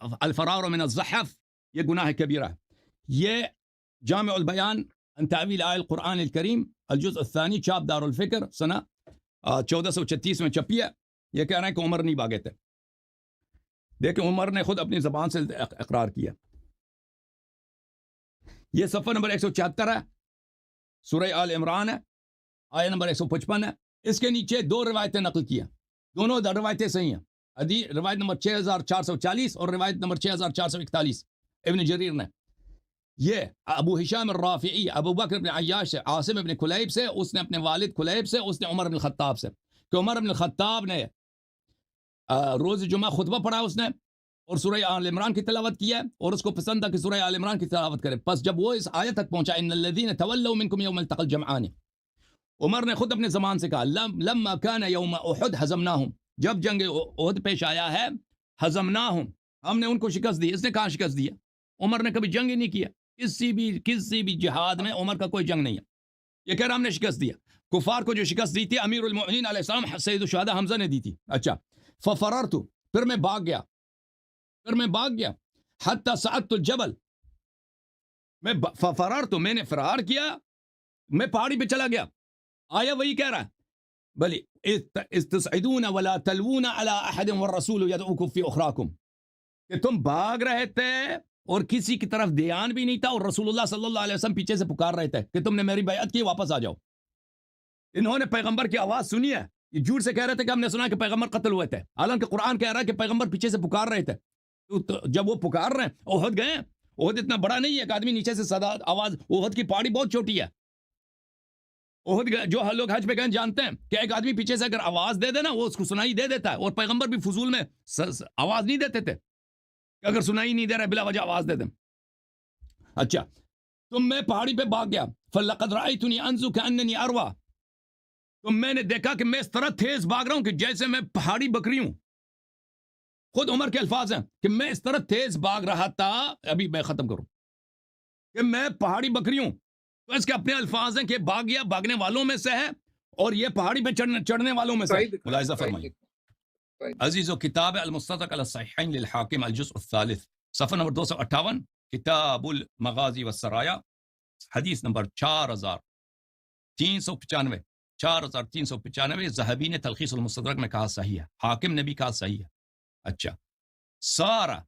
الفرار من الزحف یہ گناہ کبیرہ ہے. یہ جامع البیان عن تعویل آیہ القرآن الکریم الجزء الثانی چاپ دار الفکر سنہ 1436 میں چھپی ہے. یہ کہہ رہے ہیں کہ عمر نہیں بھاگے تھے. دیکھیں عمر نے خود اپنی زبان سے اقرار کیا. یہ صفحہ نمبر 174 ہے, سورہ آل عمران ہے, آیہ نمبر 155 ہے. اس کے نیچے دو روایتیں نقل کی ہیں, دونوں روایتیں صحیح ہیں. روایت نمبر 6440 اور روایت نمبر 6441 ابن جریر نے. یہ ابو ہشام الرافعی ابو بکر بن عیاش سے, عاصم ابن کلیب سے, اس نے اپنے والد کلیب سے, اس نے عمر بن الخطاب سے, کہ عمر بن الخطاب نے روز جمعہ خطبہ پڑھا اس نے اور سورہ آل عمران کی تلاوت کیا اور اس کو پسند تھا کہ سورہ آل عمران کی تلاوت کرے. پس جب وہ اس آیت تک پہنچا ان الذین تولوا منکم یوم التقى الجمعان, عمر نے خود اپنے زبان سے کہا لما كان یوم احد هزمناهم, جب جنگ احد پیش آیا ہے ہزمناہم, ہم نے ان کو شکست دی. اس نے کہاں شکست دیا؟ عمر نے کبھی جنگ ہی نہیں کیا. کسی بھی جہاد میں عمر کا کوئی جنگ نہیں ہے. یہ کہہ رہا ہم نے شکست دیا. کفار کو جو شکست دی تھی امیر المؤمنین علیہ السلام سید الشہداء حمزہ نے دی تھی. اچھا, ففررت, پھر میں بھاگ گیا, حتی صعدت الجبل, ففررت, میں نے فرار کیا, میں پہاڑی پہ چلا گیا. آیا وہی کہہ رہا ہے بلی استصعدون ولا تلوون على احد والرسول يدعوكم في اخراكم, کہ تم بھاگ رہے تھے اور کسی کی طرف دھیان بھی نہیں تھا اور رسول اللہ صلی اللہ علیہ وسلم پیچھے سے پکار رہے تھے کہ تم نے میری بیعت کی, واپس آ جاؤ. انہوں نے پیغمبر کی آواز سنی ہے. یہ جھوٹ سے کہہ رہے تھے کہ ہم نے سنا کہ پیغمبر قتل ہوئے تھے, حالانکہ قرآن کہہ رہا ہے کہ پیغمبر پیچھے سے پکار رہے تھے. تو جب وہ پکار رہے ہیں, احد گئے, احد اتنا بڑا نہیں ہے کہ آدمی نیچے سے صدا آواز, احد کی پہاڑی بہت چھوٹی ہے. احد جو لوگ حج پہ گئے جانتے ہیں کہ ایک آدمی پیچھے سے اگر آواز دے دے نا وہ اس کو سنائی دے دیتا ہے, اور پیغمبر بھی فضول میں آواز نہیں دیتے تھے کہ اگر سنائی نہیں دے رہا بلا وجہ آواز دے دیں. اچھا, تو میں پہاڑی پہ بھاگ گیا. فلقد رأيتني انزو كأنني اروى, تو میں نے دیکھا کہ میں اس طرح تیز بھاگ رہا ہوں کہ جیسے میں پہاڑی بکری ہوں. خود عمر کے الفاظ ہیں کہ میں اس طرح تیز بھاگ رہا تھا, ابھی میں ختم کروں, کہ میں پہاڑی بکری ہوں. تو اس کے اپنے الفاظ ہیں کہ بھاگ گیا, بھاگنے والوں میں سے ہے, اور یہ پہاڑی پہ چڑھنے والوں میں سے ہے. ملاحظہ فرمائیے. عزیز و کتاب المستدرک علی الصحیحین للحاکم الجزء الثالث صفحہ نمبر 258, کتاب المغازی والسرایا, حدیث نمبر 4395. ذہبی نے تلخیص المستدرک میں کہا صحیح ہے, حاکم نے بھی کہا صحیح ہے. اچھا, سارا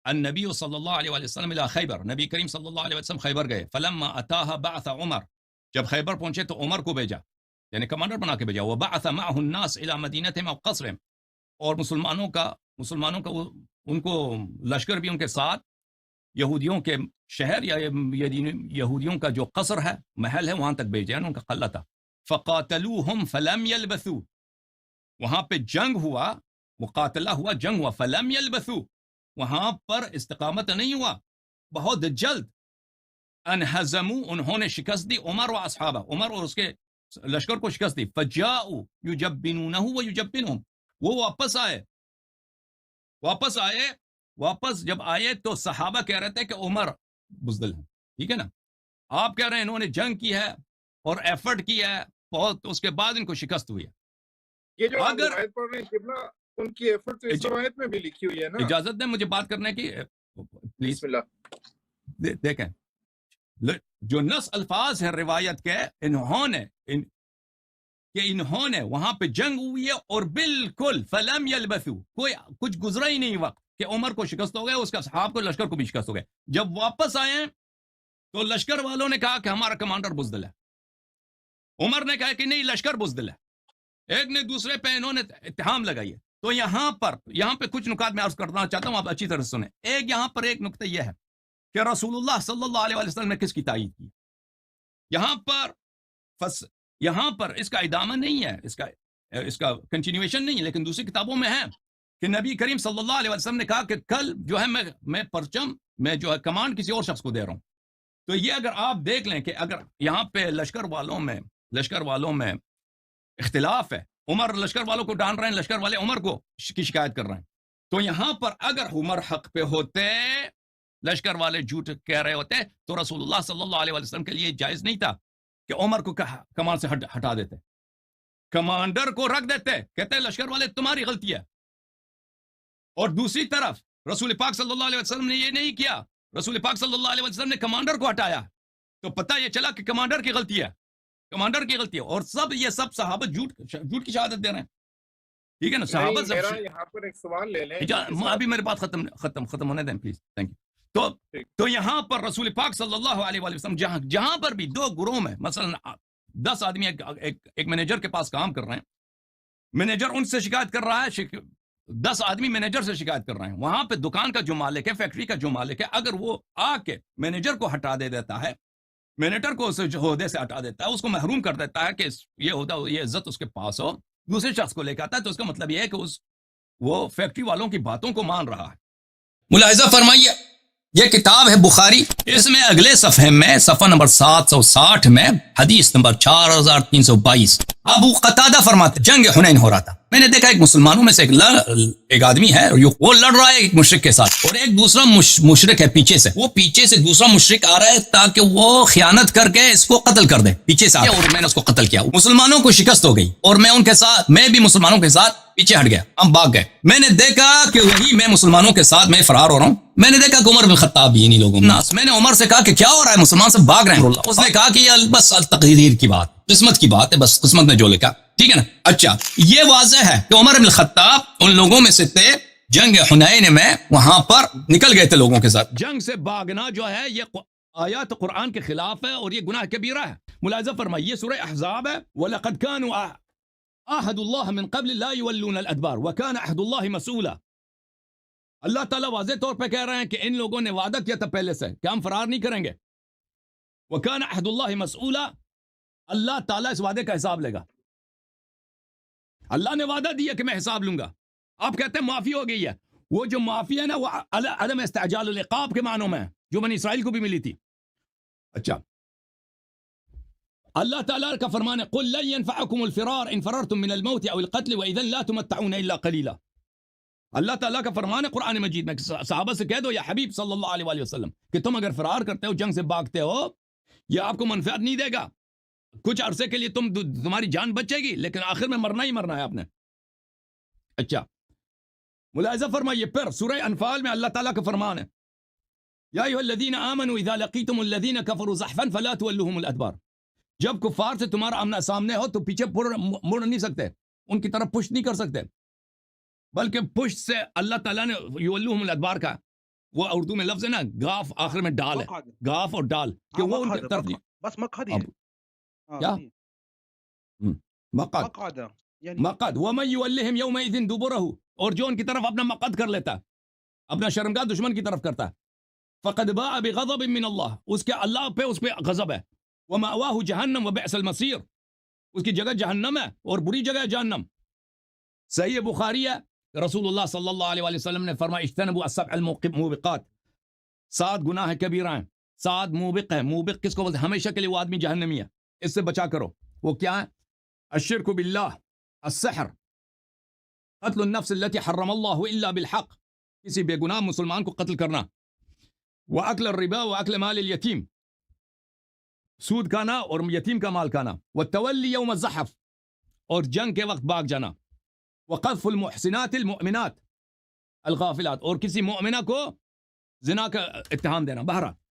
النبی صلی اللہ علیہ وسلم الى خیبر, نبی کریم صلی اللہ علیہ وسلم خیبر گئے. فلما اتاها بعث عمر, جب خیبر پہنچے تو عمر کو بھیجا, یعنی کمانڈر بنا کے بھیجا. وبعث معه الناس الى مدینتهم او قصرهم, اور مسلمانوں کا ان کو لشکر بھی ان کے ساتھ یہودیوں کے شہر یا یہودیوں کا جو قصر ہے, محل ہے, وہاں تک بھیجا, ان کا قلعہ تھا. فقاتلوهم فلم يلبثوا, وہاں پہ جنگ ہوا, مقاتلہ ہوا, جنگ ہوا. فلم يلبثوا, وہاں پر استقامت نہیں ہوا, بہت جلد. انہزموا, انہوں نے شکست دی, عمر و اصحابہ, عمر اور اس کے لشکر کو شکست دی. فجاؤوا یجبنونہ ویجبنہم, وہ واپس جب آئے تو صحابہ کہہ رہے تھے کہ عمر بزدل ہیں. ٹھیک ہے نا, آپ کہہ رہے ہیں انہوں نے جنگ کی ہے اور ایفرٹ کیا ہے بہت, اس کے بعد ان کو شکست ہوئی ہے. یہ جو روایت پڑھ رہے ہیں قبلہ, ان کی ایفرٹ تو اس روایت میں بھی لکھی ہوئی ہے نا. اجازت دیں مجھے بات کرنے کی پلیز. بسم اللہ. دیکھیں جو نص الفاظ ہے روایت کے, انہوں نے وہاں پہ جنگ ہوئی ہے اور بالکل فلم یلبثوا, کوئی کچھ گزرا ہی نہیں وقت کہ عمر کو شکست ہو گیا, اس کے اصحاب کو لشکر کو بھی شکست ہو گیا. جب واپس آئے تو لشکر والوں نے کہا کہ ہمارا کمانڈر بزدل ہے. عمر نے کہا کہ نہیں, لشکر بزدل ہے. ایک نے دوسرے پہ انہوں نے اتہام لگائی ہے. تو یہاں پہ کچھ نکات میں عرض کرنا چاہتا ہوں, آپ اچھی طرح سنیں. یہاں پر ایک نقطہ یہ ہے کہ رسول اللہ صلی اللہ علیہ وسلم نے کس کی تائید کی. یہاں پر اس کا ادامہ نہیں ہے, اس کا کنٹینیویشن نہیں ہے, لیکن دوسری کتابوں میں ہے کہ نبی کریم صلی اللہ علیہ وسلم نے کہا کہ کل جو ہے میں پرچم میں جو ہے کمانڈ کسی اور شخص کو دے رہا ہوں. تو یہ اگر آپ دیکھ لیں کہ اگر یہاں پہ لشکر والوں میں اختلاف ہے, عمر لشکر والوں کو ڈان رہے ہیں, لشکر والے عمر کو کی شکایت کر رہے ہیں, تو یہاں پر اگر عمر حق پہ ہوتے, لشکر والے جھوٹ کہہ رہے ہوتے, تو رسول اللہ صلی اللہ علیہ وسلم کے لیے جائز نہیں تھا کہ عمر کو کمان سے ہٹا دیتے, کمانڈر کو رکھ دیتے, کہتے لشکر والے تمہاری غلطی ہے. اور دوسری طرف رسول پاک صلی اللہ علیہ وسلم نے یہ نہیں کیا. رسول پاک صلی اللہ علیہ وسلم نے کمانڈر کو ہٹایا. تو پتہ یہ چلا کہ کمانڈر کی غلطی ہے, کمانڈر کی غلطی ہے. اور یہ سب صحابہ جھوٹ کی شہادت دے رہے ہیں. ٹھیک ہے نا, صحابہ نہیں, میرا یہاں پر ایک سوال لے لیں. ابھی میرے بات ختم ہونے دیں پلیز, تھینک یو. تو یہاں پر رسول پاک صلی اللہ علیہ وآلہ وسلم جہاں پر بھی دو گروہ میں, مثلا 10 آدمی ایک مینیجر کے پاس کام کر رہے ہیں, مینیجر ان سے شکایت کر رہا ہے, 10 آدمی مینیجر سے شکایت کر رہے ہیں. وہاں پہ دکان کا جو مالک ہے, فیکٹری کا جو مالک ہے, اگر وہ آ کے مینیجر کو ہٹا دیتا ہے, مینیجر کو اس عہدے سے ہٹا دیتا ہے, اس کو محروم کر دیتا ہے کہ یہ عہدہ, یہ عزت اس کے پاس ہو, دوسرے شخص کو لے کے آتا ہے, تو اس کا مطلب یہ ہے کہ وہ فیکٹری والوں کی باتوں کو مان رہا ہے. ملاحظہ فرمائیے, یہ کتاب ہے بخاری, اس میں اگلے صفحے میں صفحہ نمبر 760 میں حدیث نمبر 4322 ابو قتادہ فرماتے, جنگ حنین ہو رہا تھا, میں نے دیکھا ایک مسلمانوں میں سے ایک آدمی ہے, وہ لڑ رہا ہے ایک مشرک کے ساتھ, اور ایک دوسرا مشرک ہے پیچھے سے, وہ پیچھے سے دوسرا مشرک آ رہا ہے تاکہ وہ خیانت کر کے اس کو قتل کر دے پیچھے سے, اور میں نے اس کو قتل کیا. مسلمانوں کو شکست ہو گئی, اور میں بھی مسلمانوں کے ساتھ پیچھے ہٹ گیا, ہم بھاگ گئے. میں نے دیکھا کہ وہی میں مسلمانوں کے ساتھ میں فرار ہو رہا ہوں. میں نے دیکھا کہ عمر بن خطاب بھی انہی لوگوں میں نے عمر سے کہا کہ کیا ہو رہا ہے, مسلمان سے بھاگ رہے ہیں. اس نے کہا کہ یہ بس تقدیر کی بات, قسمت کی بات ہے, بس قسمت نے جو لکھا. ٹھیک ہے نا. اچھا, یہ واضح ہے کہ عمر بن خطاب ان لوگوں میں سے تھے, جنگ حنین میں وہاں پر نکل گئے تھے لوگوں کے ساتھ. جنگ سے بھاگنا جو ہے یہ آیات قرآن کے خلاف ہے, اور یہ گناہ کبیرہ ہے. ملاحظہ فرمائیے, سورہ احزاب ہے, وَلَقَدْ كَانُوا عَاهَدُوا اللَّهَ مِن قَبْلِ لَا يُوَلُّونَ الْأَدْبَارَ وَكَانَ عَهْدُ اللَّهِ مَسْئُولًا. اللہ تعالیٰ واضح طور پہ کہہ رہے ہیں کہ ان لوگوں نے وعدہ کیا تھا پہلے سے کہ ہم فرار نہیں کریں گے. وَكَانَ عَهْدُ اللَّهِ مَسْئُولًا, اللہ تعالیٰ اس وعدے کا حساب لے گا. اللہ نے وعدہ دیا کہ میں حساب لوں گا. آپ کہتے ہیں معافی ہو گئی ہے, وہ جو معافی ہے نا وہ عدم استعجال العقاب کے معنوں میں ہے, جو بنی اسرائیل کو بھی ملی تھی. اچھا, اللہ تعالیٰ کا فرمان ہے, قُلْ لَن يَنْفَعَكُمُ الْفِرَارُ إِنْ فَرَرْتُم مِّنَ الْمَوْتِ أَوِ الْقَتْلِ وَإِذًا لَا تُمَتَّعُونَ إِلَّا قَلِيلًا. اللہ تعالیٰ کا فرمان ہے قرآن مجید میں, صحابہ سے کہہ دو یا حبیب صلی اللہ علیہ وآلہ وسلم کہ تم اگر فرار کرتے ہو, جنگ سے بھاگتے ہو, یہ آپ کو منفعت نہیں دے گا. کچھ عرصے کے لیے تمہاری جان بچے گی, لیکن آخر میں مرنا ہی مرنا ہے آپ نے. اچھا, ملاحظہ فرمائیے, پھر سورہ انفال میں اللہ تعالیٰ کا فرمان ہے, یا ایھا الذین آمنوا اذا لقیتم الذین کفروا زحفا فلا تولوہم الادبار. جب کفار سے تمہارا آمنا سامنے ہو تو پیچھے مڑ نہیں سکتے, ان کی طرف پشت نہیں کر سکتے, بلکہ پشت سے اللہ تعالیٰ نے یولوہم الادبار کا, وہ اردو میں لفظ ہے نا, گاف آخر میں ڈال ہے, گاف اور ڈال, کہ وہ ان کی طرف نہیں. بس مقعد ہے کیا مقعد, مقعد ومن یولہم یومئذ دبرہ, اور جو ان کی طرف اپنا مقعد کر لیتا, اپنا شرمگاہ دشمن کی طرف کرتا, فقد باء بغضب من اللہ, اس کے اللہ پہ اس پہ غضب ہے. ومأواہ جہنم وبئس المصیر, اس کی جگہ جہنم ہے اور بری جگہ ہے جہنم. صحیح بخاری ہے, رسول اللہ صلی اللہ علیہ وسلم نے فرمایا, اجتنبوا السبع الموبقات, 7 گناہ کبیرہ ہیں, 7 موبق ہیں. موبق کس کو بولتے ہیں؟ ہمیشہ کے لیے وہ آدمی جہنمی ہے, اس سے بچا کرو. وہ کیا ہے؟ الشرک باللہ, السحر, قتل النفس التي حرم اللہ الا بالحق, کسی بے گناہ مسلمان کو قتل کرنا, واکل الربا واکل مال الیتیم, سود کھانا اور یتیم کا مال کھانا, والتولی یوم الزحف, اور جنگ کے وقت بھاگ جانا, وقذف المحسنات المؤمنات الغافلات, اور کسی مؤمنہ کو زنا کا اتہام دینا. بہرحال